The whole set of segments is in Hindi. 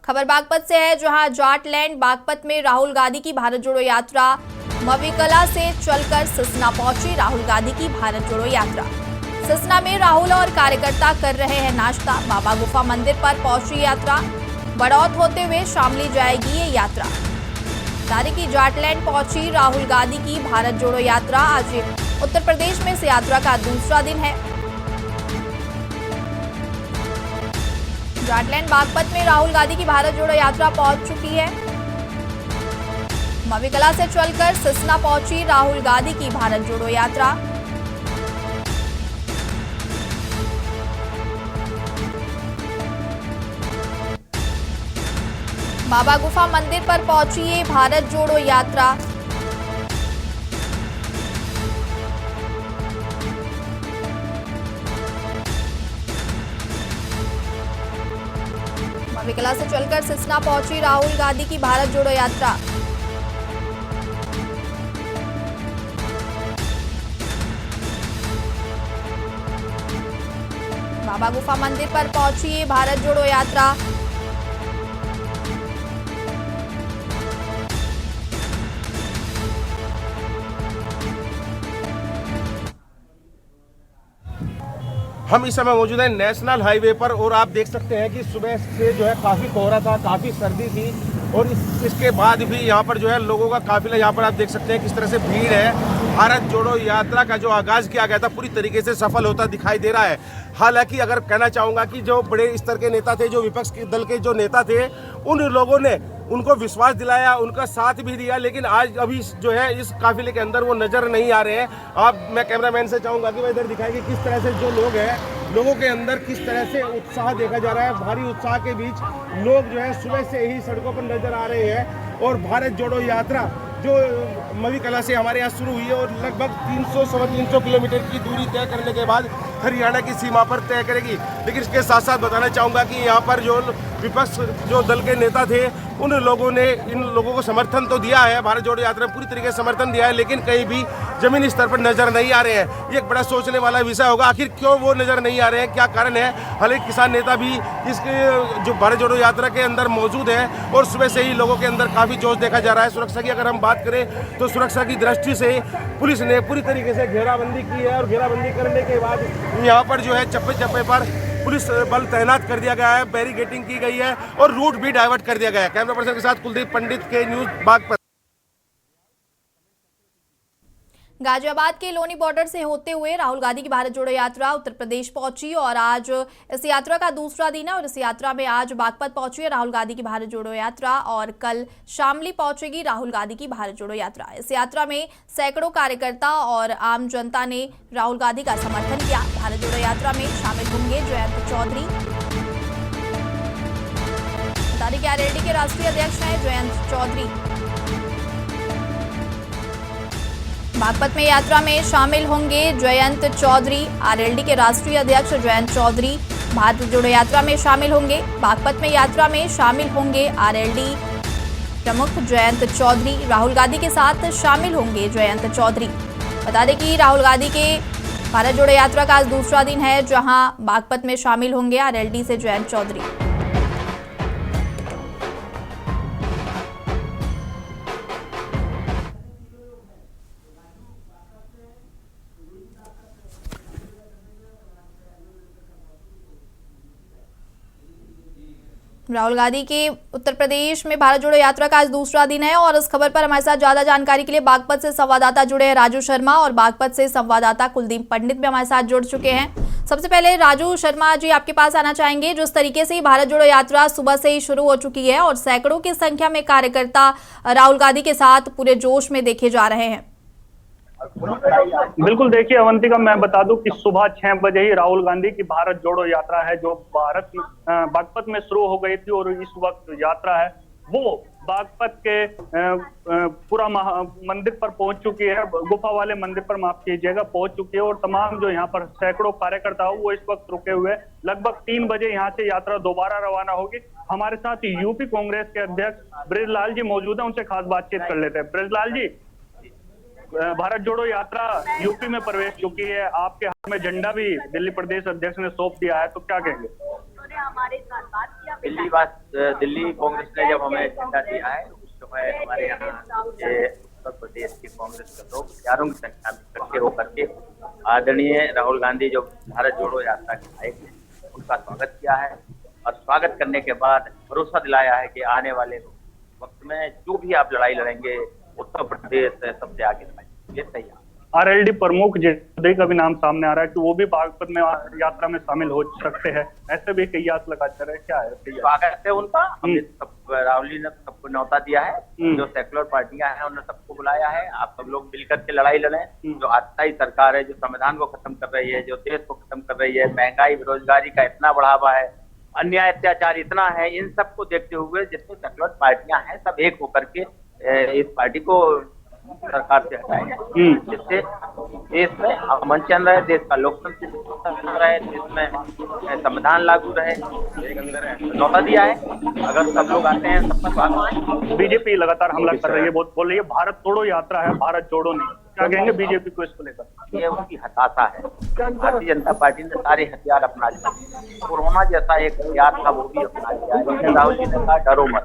खबर बागपत से है, जहां जाटलैंड बागपत में राहुल गांधी की भारत जोड़ो यात्रा मविकला से चलकर सिसना पहुंची। राहुल गांधी की भारत जोड़ो यात्रा सिसना में राहुल और कार्यकर्ता कर रहे हैं नाश्ता। बाबा गुफा मंदिर पर पहुंची यात्रा, बड़ौत होते हुए शामली जाएगी ये यात्रा। तारीख की जाटलैंड पहुंची राहुल गांधी की भारत जोड़ो यात्रा। आज उत्तर प्रदेश में इस यात्रा का दूसरा दिन है। जाटलैंड बागपत में राहुल गांधी की भारत जोड़ो यात्रा पहुंच चुकी है। मविकला से चलकर सिसना पहुंची राहुल गांधी की भारत जोड़ो यात्रा। बाबा गुफा मंदिर पर पहुंची ये भारत जोड़ो यात्रा। मविकला से चलकर सिसना पहुंची राहुल गांधी की भारत जोड़ो यात्रा। बाबा गुफा मंदिर पर पहुंची ये भारत जोड़ो यात्रा। हम इस समय मौजूद हैं नेशनल हाईवे पर और आप देख सकते हैं कि सुबह से जो है काफ़ी कोहरा था, काफ़ी सर्दी थी और इसके बाद भी यहाँ पर जो है लोगों का काफिला, यहाँ पर आप देख सकते हैं किस तरह से भीड़ है। भारत जोड़ो यात्रा का जो आगाज़ किया गया था पूरी तरीके से सफल होता दिखाई दे रहा है। हालांकि अगर कहना चाहूँगा कि जो बड़े स्तर के नेता थे, जो विपक्ष के दल के जो नेता थे, उन लोगों ने उनको विश्वास दिलाया, उनका साथ भी दिया, लेकिन आज अभी जो है इस काफिले के अंदर वो नजर नहीं आ रहे हैं। मैं कैमरामैन से चाहूँगा कि वह इधर दिखाए कि किस तरह से जो लोग हैं, लोगों के अंदर किस तरह से उत्साह देखा जा रहा है। भारी उत्साह के बीच लोग जो है सुबह से ही सड़कों पर नजर आ रहे हैं और भारत जोड़ो यात्रा जो मविकला से हमारे यहाँ शुरू हुई है और लगभग 300-350 किलोमीटर की दूरी तय करने के बाद हरियाणा की सीमा पर तय करेगी। लेकिन इसके साथ साथ बताना चाहूँगा कि यहाँ पर जो विपक्ष जो दल के नेता थे, उन लोगों ने इन लोगों को समर्थन तो दिया है, भारत जोड़ो यात्रा में पूरी तरीके से समर्थन दिया है, लेकिन कहीं भी जमीनी स्तर पर नजर नहीं आ रहे हैं। ये एक बड़ा सोचने वाला विषय होगा, आखिर क्यों वो नजर नहीं आ रहे हैं, क्या कारण है। हालांकि किसान नेता भी इसके जो भारत जोड़ो यात्रा के अंदर मौजूद है और सुबह से ही लोगों के अंदर काफी जोश देखा जा रहा है। सुरक्षा की अगर हम बात करें तो सुरक्षा की दृष्टि से पुलिस ने पूरी तरीके से घेराबंदी की है और घेराबंदी करने के बाद यहाँ पर जो है चप्पे चप्पे पर पुलिस बल तैनात कर दिया गया है, बैरिकेडिंग की गई है और रूट भी डाइवर्ट कर दिया गया है। कैमरा पर्सन के साथ कुलदीप पंडित के न्यूज बागपत। गाजियाबाद के लोनी बॉर्डर से होते हुए राहुल गांधी की भारत जोड़ो यात्रा उत्तर प्रदेश पहुंची और आज इस यात्रा का दूसरा दिन है और इस यात्रा में आज बागपत पहुंची है राहुल गांधी की भारत जोड़ो यात्रा और कल शामली पहुंचेगी राहुल गांधी की भारत जोड़ो यात्रा। इस यात्रा में सैकड़ों कार्यकर्ता और आम जनता ने राहुल गांधी का समर्थन किया। भारत जोड़ो यात्रा में शामिल होंगे जयंत चौधरी, तारीख आरएलडी के राष्ट्रीय अध्यक्ष हैं जयंत चौधरी। बागपत में यात्रा में शामिल होंगे जयंत चौधरी, आरएलडी के राष्ट्रीय अध्यक्ष जयंत चौधरी भारत जोड़ो यात्रा में शामिल होंगे। बागपत में यात्रा में शामिल होंगे आरएलडी प्रमुख जयंत चौधरी, राहुल गांधी के साथ शामिल होंगे जयंत चौधरी। बता दें कि राहुल गांधी के भारत जोड़ो यात्रा का आज दूसरा दिन है, जहां बागपत में शामिल होंगे आरएलडी से जयंत चौधरी। राहुल गांधी के उत्तर प्रदेश में भारत जोड़ो यात्रा का आज दूसरा दिन है और इस खबर पर हमारे साथ ज्यादा जानकारी के लिए बागपत से संवाददाता जुड़े हैं राजू शर्मा और बागपत से संवाददाता कुलदीप पंडित भी हमारे साथ जुड़ चुके हैं। सबसे पहले राजू शर्मा जी आपके पास आना चाहेंगे। जिस तरीके से भारत जोड़ो यात्रा सुबह से ही शुरू हो चुकी है और सैकड़ों की संख्या में कार्यकर्ता राहुल गांधी के साथ पूरे जोश में देखे जा रहे हैं। बिल्कुल, देखिए अवंतिका, मैं बता दूं कि सुबह 6 बजे ही राहुल गांधी की भारत जोड़ो यात्रा है जो बागपत में शुरू हो गई थी और इस वक्त यात्रा है वो बागपत के पूरा मंदिर पर पहुंच चुकी है, गुफा वाले मंदिर पर माफ कीजिएगा पहुंच चुकी है और तमाम जो यहाँ पर सैकड़ों कार्यकर्ता हो वो इस वक्त रुके हुए। लगभग 3 बजे यहाँ से यात्रा दोबारा रवाना होगी। हमारे साथ यूपी कांग्रेस के अध्यक्ष बृजलाल जी मौजूद है, उनसे खास बातचीत कर लेते हैं। बृजलाल जी, भारत जोड़ो यात्रा यूपी में प्रवेश चुकी है, आपके हाथ में झंडा भी दिल्ली प्रदेश अध्यक्ष ने सौंप दिया है, तो क्या कहेंगे? ने हमारे साथ बात किया। दिल्ली कांग्रेस ने जब हमें झंडा दिया है उस समय हमारे यहाँ उत्तर प्रदेश के कांग्रेस के लोग हजारों की संख्या में इकट्ठे होकर के आदरणीय राहुल गांधी जो भारत जोड़ो यात्रा के नायक हैं उनका स्वागत किया है और स्वागत करने के बाद भरोसा दिलाया है कि आने वाले वक्त में जो भी आप लड़ाई लड़ेंगे उत्तर प्रदेश सबसे आगे लड़ाई। ये तैयार। आरएलडी प्रमुख जदयू का भी नाम सामने आ रहा है कि वो भी बागपत में यात्रा में शामिल हो सकते हैं, ऐसे भी कई आस लगा चल रहे हैं। क्या है स्वागत है उनका। राहुल जी ने सबको न्योता दिया है, जो सेक्युलर पार्टियां हैं उन्होंने सबको बुलाया है, आप सब लोग मिलकर के लड़ाई लड़ें। जो अस्थायी सरकार है जो संविधान को खत्म कर रही है, जो देश को खत्म कर रही है, महंगाई बेरोजगारी का इतना बढ़ावा है, अन्याय अत्याचार इतना है, इन सबको देखते हुए जितनी सेक्युलर पार्टियां हैं सब एक होकर के इस पार्टी को सरकार से हटाएंगे, जिससे देश में अमन चल रहा है, देश का लोकतंत्र चल रहा है, देश में संविधान लागू रहे। न्योता दिया है, अगर सब लोग आते हैं सबका स्वागत। बीजेपी लगातार हमला कर रही है, बहुत बोल रही है भारत तोड़ो यात्रा है, भारत जोड़ो नहीं। क्या कहेंगे बीजेपी को इसको लेकर? ये उनकी हताशा है। भारतीय जनता पार्टी ने सारे हथियार अपना लिया, कोरोना जैसा एक हथियार था वो भी अपना लिया। राहुल जी ने कहा डरो मत,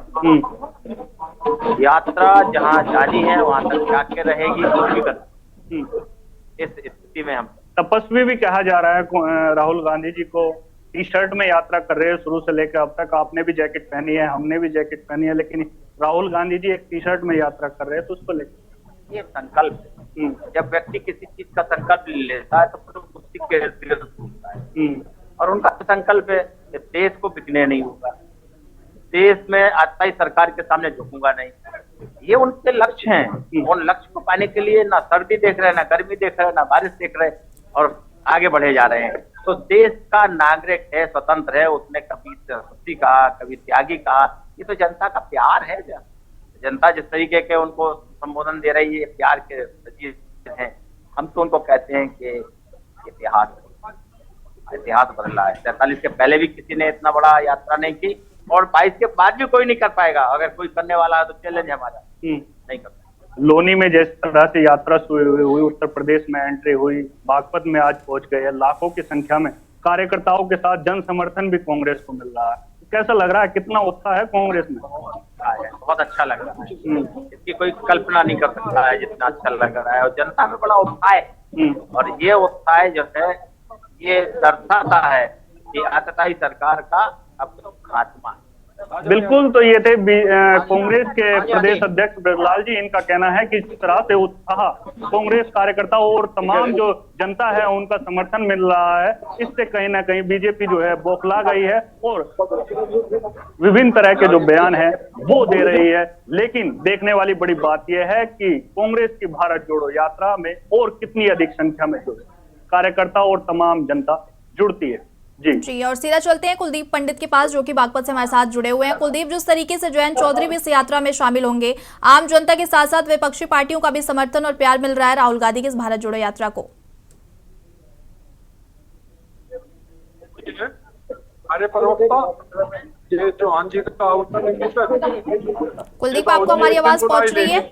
यात्रा जहाँ जानी है वहां तक जाके रहेगी, कुछ भी करना। इस स्थिति में हम तपस्वी भी कहा जा रहा है राहुल गांधी जी को। टी शर्ट में यात्रा कर रहे हैं शुरू से लेकर अब तक। आपने भी जैकेट पहनी है, हमने भी जैकेट पहनी है, लेकिन राहुल गांधी जी एक टी शर्ट में यात्रा कर रहे हैं, तो उसको लेकर ये संकल्प, जब व्यक्ति किसी चीज का संकल्प लेता है तो फिर उसी के इर्द घूमता है। और उनका संकल्प है कि देश को बिकने नहीं होगा, देश में अस्थायी सरकार के सामने झुकूंगा नहीं। ये उनके लक्ष्य हैं। उन लक्ष्य को पाने के लिए ना सर्दी देख रहे हैं, ना गर्मी देख रहे हैं, ना बारिश देख रहे हैं और आगे बढ़े जा रहे हैं। तो देश का नागरिक है, स्वतंत्र है, उसने कभी सस्ती कहा, कभी त्यागी कहा। ये तो जनता का प्यार है। जनता जिस तरीके के उनको संबोधन दे रही है, प्यार के सजीव हैं। हम तो उनको कहते हैं कि इतिहास बदला है। 43 के पहले भी किसी ने इतना बड़ा यात्रा नहीं की और 22 के बाद भी कोई नहीं कर पाएगा। अगर कोई करने वाला है तो चैलेंज है हमारा, नहीं कर पाएगा। लोनी में जिस तरह से यात्रा शुरू हुई, उत्तर प्रदेश में एंट्री हुई, बागपत में आज पहुंच गए, लाखों की संख्या में कार्यकर्ताओं के साथ जन समर्थन भी कांग्रेस को मिल रहा है। कैसा लग रहा है, कितना उत्साह है कांग्रेस में? बहुत अच्छा लग रहा है। इसकी कोई कल्पना नहीं कर सकता है जितना अच्छा लग रहा है। और जनता में बड़ा उत्साह है और ये उत्साह जो है ये दर्शाता है कि आतताई सरकार का अब तो खात्मा है। बिल्कुल। तो ये थे कांग्रेस के प्रदेश अध्यक्ष ब्रजलाल जी। इनका कहना है कि इस तरह से उत्साह कांग्रेस कार्यकर्ताओं और तमाम जो जनता है उनका समर्थन मिल रहा है। इससे कहीं ना कहीं बीजेपी जो है बौखला गई है और विभिन्न तरह के जो बयान है वो दे रही है। लेकिन देखने वाली बड़ी बात यह है कि कांग्रेस की भारत जोड़ो यात्रा में और कितनी अधिक संख्या में जो कार्यकर्ता और तमाम जनता जुड़ती है। जी और सीधा चलते हैं कुलदीप पंडित के पास, जो कि बागपत से हमारे साथ जुड़े हुए हैं। कुलदीप, जिस तरीके से जयंत चौधरी भी इस यात्रा में शामिल होंगे, आम जनता के साथ साथ विपक्षी पार्टियों का भी समर्थन और प्यार मिल रहा है राहुल गांधी की इस भारत जोड़ो यात्रा को। कुलदीप, आपको हमारी आवाज पहुंच रही है?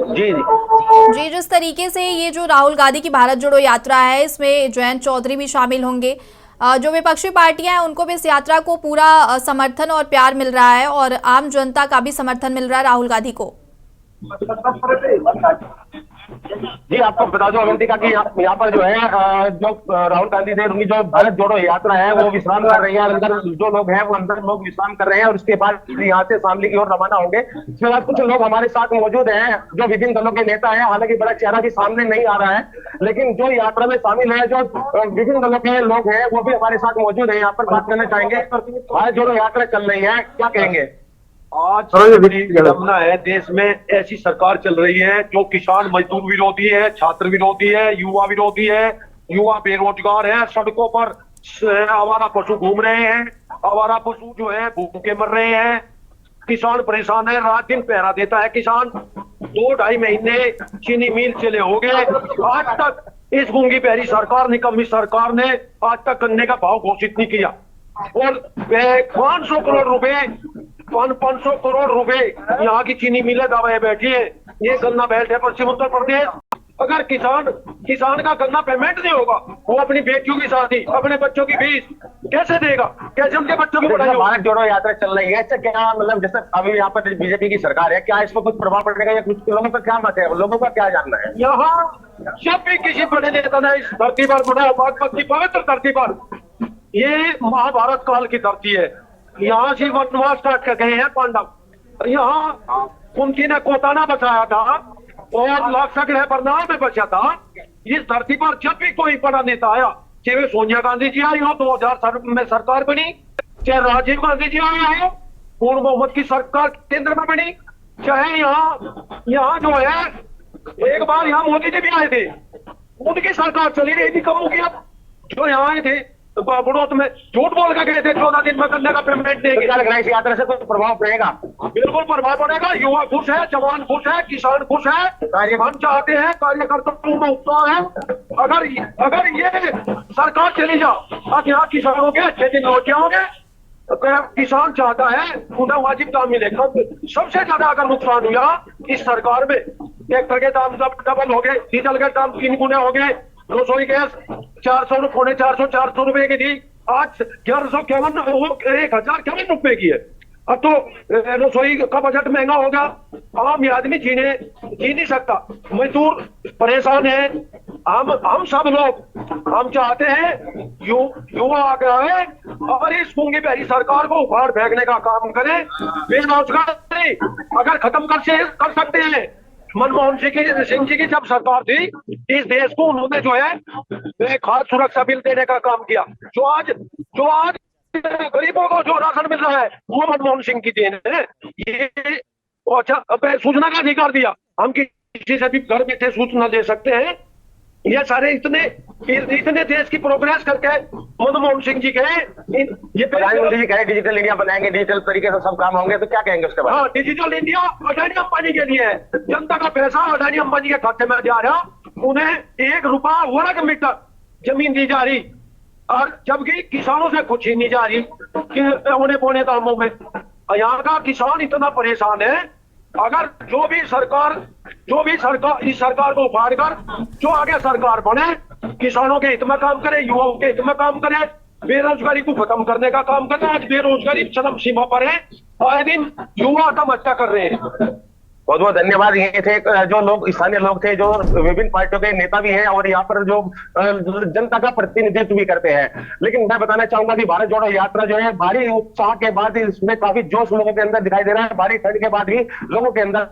जी, जिस तरीके से ये जो राहुल गांधी की भारत जोड़ो यात्रा है इसमें जयंत चौधरी भी शामिल होंगे, जो विपक्षी पार्टियां हैं उनको भी इस यात्रा को पूरा समर्थन और प्यार मिल रहा है और आम जनता का भी समर्थन मिल रहा है राहुल गांधी को। जी, आपको बता दो अवंतिका की यहाँ पर जो है जो राहुल गांधी ने उनकी जो भारत जोड़ो यात्रा है वो विश्राम कर रही है। अंदर जो लोग हैं वो अंदर लोग विश्राम कर रहे हैं और उसके बाद यहाँ से शामली की ओर रवाना होंगे। इसके बाद कुछ लोग हमारे साथ मौजूद हैं जो विभिन्न दलों के नेता हैं। हालांकि बड़ा चेहरा भी सामने नहीं आ रहा है, लेकिन जो यात्रा में शामिल है जो विभिन्न दलों के लोग हैं वो भी हमारे साथ मौजूद है। यहाँ पर बात करना चाहेंगे। भारत जोड़ो यात्रा चल रही है, क्या कहेंगे? आज बड़ी विडंबना है, देश में ऐसी सरकार चल रही है जो किसान मजदूर विरोधी है, छात्र विरोधी है, युवा विरोधी है, युवा बेरोजगार है, सड़कों पर आवारा पशु घूम रहे हैं, आवारा पशु जो है भूखे मर रहे हैं, किसान परेशान है, रात दिन पहरा देता है किसान। 2-2.5 महीने चीनी मिल चले हो गए, आज तक इस गूंगी पहरी सरकार, निकम्मी सरकार ने आज तक गन्ने का भाव घोषित नहीं किया। और 500 करोड़ रुपए 500 करोड़ रुपए यहाँ की चीनी मिलें दबाए बैठी है। ये गन्ना बेल्ट है पश्चिम उत्तर प्रदेश, अगर किसान का गन्ना पेमेंट नहीं होगा, वो अपनी बेटियों की शादी, अपने बच्चों की फीस कैसे देगा? कैसे उनके बच्चों की पढ़ाई होगी? भारत जोड़ो यात्रा चल रही है, इससे क्या मतलब, जैसे अभी यहाँ पर बीजेपी की सरकार है, क्या इसमें कुछ प्रभाव पड़ेगा या कुछ लोगों का क्या मत है, लोगों का क्या जानना है? यहाँ जब भी किसी बड़े नेता ने इस धरती पर बना, बागपत की पवित्र धरती पर, ये महाभारत काल की धरती है, यहाँ से वनवास काट कर गए हैं पांडव। यहाँ कुंती ने कोताना बचाया था और लाक्षक ने बरनाल में बचा था। इस धरती पर जब भी कोई बड़ा नेता आया, चाहे सोनिया गांधी जी आई हो 2000 में सरकार बनी, चाहे राजीव गांधी जी आए हो, पूर्ण बहुमत की सरकार केंद्र में बनी, चाहे यहाँ जो है एक बार यहाँ मोदी जी भी आए थे, उनकी सरकार चली रही थी कम हो गया। जो यहाँ आए थे बड़ौत में झूठ बोल के गए थे 14 दिन में गन्ने का पेमेंट तो क्या देंगे। लग रहा है इस यात्रा से कुछ प्रभाव पड़ेगा? बिल्कुल प्रभाव पड़ेगा। युवा खुश है, जवान खुश है, किसान खुश है, हम चाहते हैं कार्यकर्ताओं में उत्साह है। अगर ये सरकार चली जाए, अब यहाँ किसानों के अच्छे दिन लौट जाओगे, किसान चाहता है उन्हें वाजिब दाम मिले। सबसे ज्यादा अगर नुकसान हुआ इस सरकार में, ट्रैक्टर के दाम डबल हो गए, डीजल के दाम 3 गुने हो गए, रसोई गैस 400 पौने 400 रुपए की थी, आज 1051 रुपए की है। अब तो रसोई का बजट महंगा होगा, आम आदमी जी नहीं सकता, मजदूर परेशान है। हम सब लोग हम चाहते हैं युवा आगे और इस गूंगी बहरी सरकार को उखाड़ फेंकने का काम करें। बेरोजगारी अगर खत्म कर सकते हैं, मनमोहन सिंह जी की जब सरकार थी, इस देश को उन्होंने जो है खाद्य सुरक्षा बिल देने का काम किया। जो आज गरीबों को जो राशन मिल रहा है वो मनमोहन सिंह की देन है। ये अच्छा सूचना का अधिकार दिया, हम किसी से भी घर बैठे सूचना दे सकते हैं। ये सारे इतने देश की प्रोग्रेस करके मनमोहन सिंह जी कहे, ये प्रधानमंत्री जी कहे डिजिटल इंडिया बनाएंगे, डिजिटल तरीके से सब काम होंगे, तो क्या कहेंगे उसके बाद? हाँ, डिजिटल इंडिया अडानी अंबानी के लिए है। जनता का पैसा अडानी अंबानी के खाते में जा रहा, उन्हें 1 रुपया वर्ग मीटर जमीन दी जा रही, और जबकि किसानों से कुछ ही नहीं जा रही कि औने पौने दामों में। यहाँ का किसान इतना परेशान है। अगर जो भी सरकार इस सरकार को उखाड़ कर जो आगे सरकार बने, किसानों के हित में काम करे, युवाओं के हित में काम करे, बेरोजगारी को खत्म करने का काम करे। आज बेरोजगारी चरम सीमा पर है, आए दिन युवा आत्महत्या कर रहे हैं। बहुत बहुत धन्यवाद। ये थे जो लोग, स्थानीय लोग थे, जो विभिन्न पार्टियों के नेता भी हैं और यहाँ पर जो जनता का प्रतिनिधित्व भी करते हैं। लेकिन मैं बताना चाहूंगा कि भारत जोड़ो यात्रा जो है, भारी उत्साह के बाद इसमें काफी जोश लोगों के अंदर दिखाई दे रहा है। भारी ठंड के बाद भी लोगों के अंदर।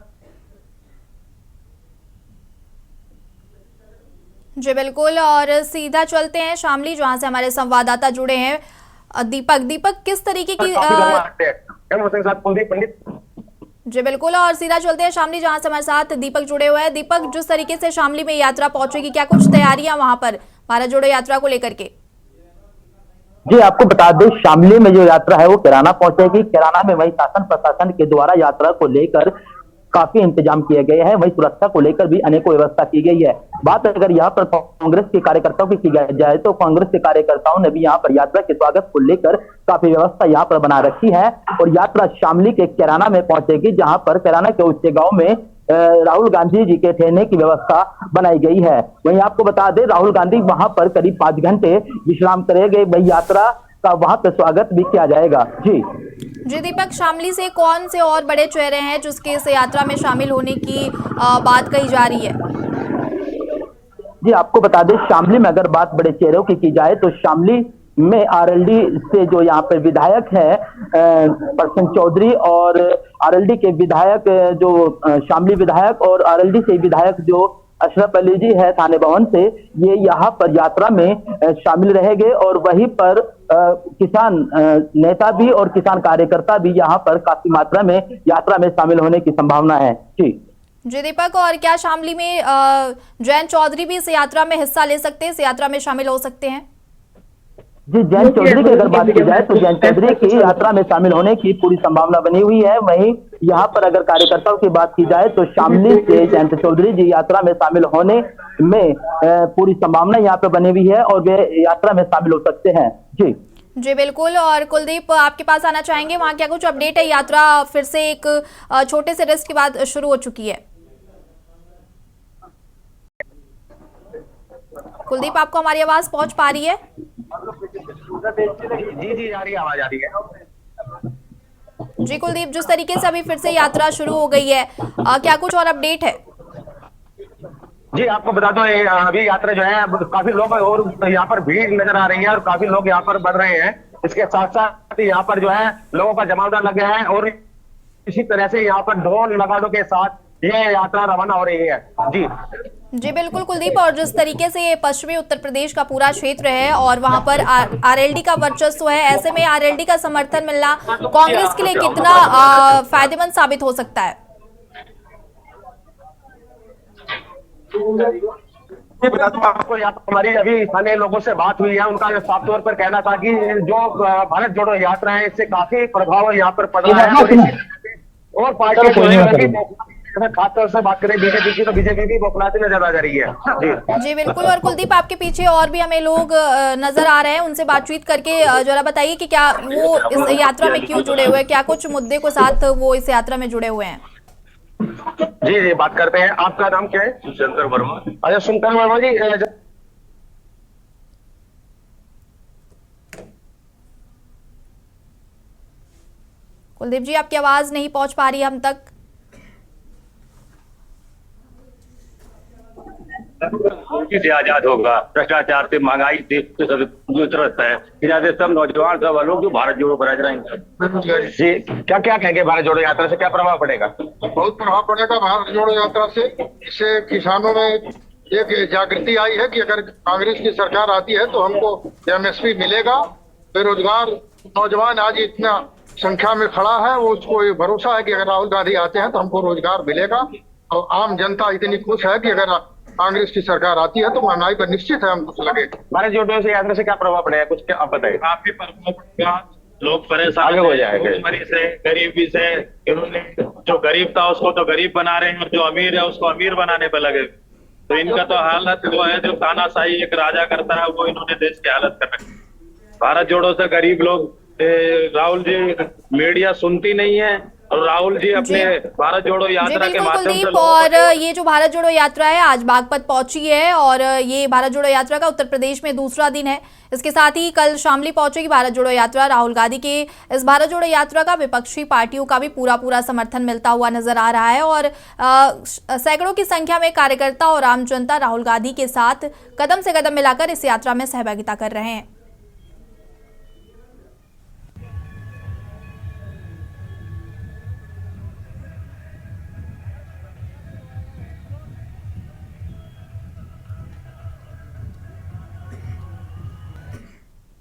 जी बिल्कुल, और सीधा चलते हैं शामली, जहां से हमारे संवाददाता जुड़े हैं दीपक किस तरीके की पंडित। जी बिल्कुल, और सीधा चलते हैं शामली, जहां से हमारे साथ दीपक जुड़े हुए हैं। दीपक, जिस तरीके से शामली में यात्रा पहुंचेगी, क्या कुछ तैयारियां वहां पर भारत जोड़ो यात्रा को लेकर के? जी आपको बता दें, शामली में जो यात्रा है वो कैराना पहुंचेगी। कैराना में वही शासन प्रशासन के द्वारा यात्रा को लेकर काफी इंतजाम किए गए हैं, वही सुरक्षा को लेकर भी अनेकों व्यवस्था की गई है। बात अगर यहाँ पर कांग्रेस के कार्यकर्ताओं की जाए तो कांग्रेस के कार्यकर्ताओं ने भी यहाँ पर यात्रा के स्वागत को लेकर काफी व्यवस्था यहाँ पर बना रखी है और यात्रा शामली के कैराना में पहुंचेगी, जहां पर कैराना के उच्च गांव में राहुल गांधी जी के ठहरने की व्यवस्था बनाई गई है। वहीं आपको बता दें, राहुल गांधी वहां पर करीब 5 घंटे विश्राम करेंगे, वही यात्रा का वहां पर स्वागत भी किया जाएगा। जी दीपक, शामली से कौन से और बड़े चेहरे हैं जिसके इस यात्रा में शामिल होने की बात कही जा रही है? जी आपको बता दें, शामली में अगर बात बड़े चेहरों की जाए तो शामली में आरएलडी से जो यहाँ पर विधायक है प्रसन्न चौधरी, और आरएलडी के विधायक जो शामली विधायक और आरएलडी से विधायक जो अशरफ अली जी है थाने भवन से, ये यहाँ पर यात्रा में शामिल रहेंगे और वहीं पर किसान नेता भी और किसान कार्यकर्ता भी यहाँ पर काफी मात्रा में यात्रा में शामिल होने की संभावना है। जी दीपक, और क्या शामली में जयंत चौधरी भी इस यात्रा में हिस्सा ले सकते हैं, इस यात्रा में शामिल हो सकते हैं? जी जयंत चौधरी की अगर बात की जाए तो जयंत चौधरी की यात्रा में शामिल होने की पूरी संभावना बनी हुई है। वहीं यहाँ पर अगर कार्यकर्ताओं की बात की जाए तो शामली से जयंत चौधरी जी यात्रा में शामिल होने में पूरी संभावना यहाँ पे बनी हुई है और वे यात्रा में शामिल हो सकते हैं। जी बिल्कुल, और कुलदीप आपके पास आना चाहेंगे, वहाँ क्या कुछ अपडेट है? यात्रा फिर से एक छोटे से रेस्ट के बाद शुरू हो चुकी है। कुलदीप, आपको हमारी आवाज पहुंच पा रही है? जी जी, आ रही है, आवाज आ रही है। जी कुलदीप, जिस तरीके से अभी फिर से यात्रा शुरू हो गई है, क्या कुछ और अपडेट है? जी आपको बता दो, अभी यात्रा जो है काफी लोग और यहाँ पर भीड़ नजर आ रही है और काफी लोग यहाँ पर बढ़ रहे हैं। इसके साथ साथ यहाँ पर जो है लोगों का जमावड़ा लग गया है और इसी तरह से यहाँ पर ढोल नगाड़ों के साथ ये यात्रा रवाना हो रही है। जी जी बिल्कुल कुलदीप, और जिस तरीके से ये पश्चिमी उत्तर प्रदेश का पूरा क्षेत्र है और वहां पर आरएलडी का वर्चस्व है, ऐसे में आरएलडी का समर्थन मिलना कांग्रेस के लिए कितना फायदेमंद साबित हो सकता है? बता दूं आपको, यहाँ पर हमारी अभी स्थानीय लोगों से बात हुई है, उनका साफ तौर पर कहना था कि जो भारत जोड़ो यात्रा है इससे काफी प्रभाव यहाँ पर पड़ रहा है और पार्टी खासतौर से बात करें बीजेपी की, तो बीजेपी भी बौखलाती नजर आ जा रही है। जी बिल्कुल, और कुलदीप आपके पीछे और भी हमें लोग नजर आ रहे हैं, उनसे बातचीत करके जरा बताइए कि क्या वो इस यात्रा में क्यों जुड़े हुए हैं, क्या कुछ मुद्दे के साथ वो इस यात्रा में जुड़े हुए हैं? जी जी, बात करते हैं। आपका नाम क्या है? शंकर वर्मा। अच्छा शंकर वर्मा जी, कुलदीप जी, आपकी आवाज नहीं पहुंच पा रही है हम तक। से आजाद होगा, भ्रष्टाचार से, महंगाई से जो तरस है, इधर से सब नौजवान सब लोग जो भारत जोड़ो पर रहेंगे। जी क्या क्या कहेंगे, भारत जोड़ो यात्रा से क्या प्रभाव पड़ेगा? बहुत प्रभाव पड़ेगा भारत जोड़ो यात्रा से। इससे किसानों में एक जागृति आई है कि अगर कांग्रेस की सरकार आती है तो हमको एमएसपी मिलेगा। बेरोजगार नौजवान आज इतना संख्या में खड़ा है, वो उसको ये भरोसा है कि अगर राहुल गांधी आते हैं तो हमको रोजगार मिलेगा। और आम जनता इतनी खुश है कि अगर कांग्रेस की सरकार आती है तो महंगाई पर निश्चित है हमको लगे। भारत जोड़ो से यात्रा से क्या प्रभाव पड़ेगा, कुछ क्या आप बताइए। काफी प्रभाव पड़ेगा, लोग परेशान हो जाएंगे, भुखमरी से, गरीबी से। इन्होंने जो गरीब था उसको तो गरीब बना रहे हैं और जो अमीर है उसको अमीर बनाने पे लगे। तो इनका तो हालत वो है, जो तानाशाही एक राजा करता है वो इन्होंने देश की हालत कर रखी। भारत जोड़ो से गरीब लोग, राहुल जी मीडिया सुनती नहीं है और राहुल जी अपने भारत जोड़ो यात्रा के माध्यम से, और ये जो भारत जोड़ो यात्रा है आज बागपत पहुंची है और ये भारत जोड़ो यात्रा का उत्तर प्रदेश में दूसरा दिन है। इसके साथ ही कल शामली पहुंचेगी भारत जोड़ो यात्रा। राहुल गांधी के इस भारत जोड़ो यात्रा का विपक्षी पार्टियों का भी पूरा समर्थन मिलता हुआ नजर आ रहा है और सैकड़ों की संख्या में कार्यकर्ता और आम जनता राहुल गांधी के साथ कदम से कदम मिलाकर इस यात्रा में सहभागिता कर रहे हैं।